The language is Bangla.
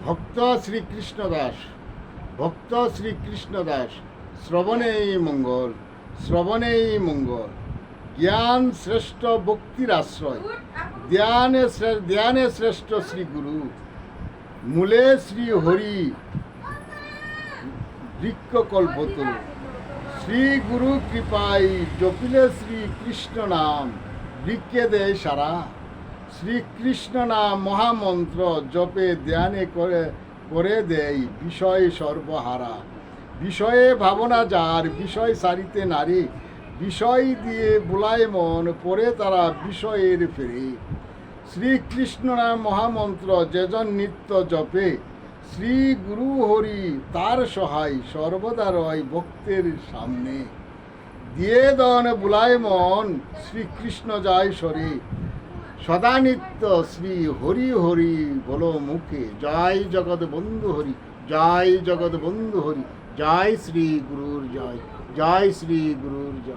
ভক্ত শ্রীকৃষ্ণ দাস, ভক্ত শ্রীকৃষ্ণ দাস, শ্রবণেই মঙ্গল, শ্রবণেই মঙ্গল। জ্ঞান শ্রেষ্ঠ ভক্তির আশ্রয়, ধ্যানে শ্রেষ্ঠ শ্রী গুরু। মূলে শ্রী হরি, বৃক্ষ কল্পতরু। শ্রী গুরু কৃপায় জপিলে শ্রীকৃষ্ণ নাম, বৃক্ষে দেয় সারা। শ্রীকৃষ্ণ নাম মহামন্ত্র জপে ধ্যানে করে দেয় বিষয় সর্বহারা। বিষয়ে ভাবনা যার, বিষয় সারিতে নারী। বিষয় দিয়ে বুলায় মন, পরে তারা বিষয়ের ফেরে। শ্রীকৃষ্ণ নাম মহামন্ত্র যেজন নিত্য জপে, শ্রী গুরু হরি তার সহায় সর্বদা রয় ভক্তের সামনে। দিয়ে দন বুলায় মন, শ্রীকৃষ্ণ যায় সরে। সদা নিত্য শ্রী হরি হরি বলো মুখে। জয় জগৎ বন্ধু হরি, জয় জগৎ বন্ধু হরি, জয় শ্রী গুরুর জয়, জয় শ্রী গুরুর জয়।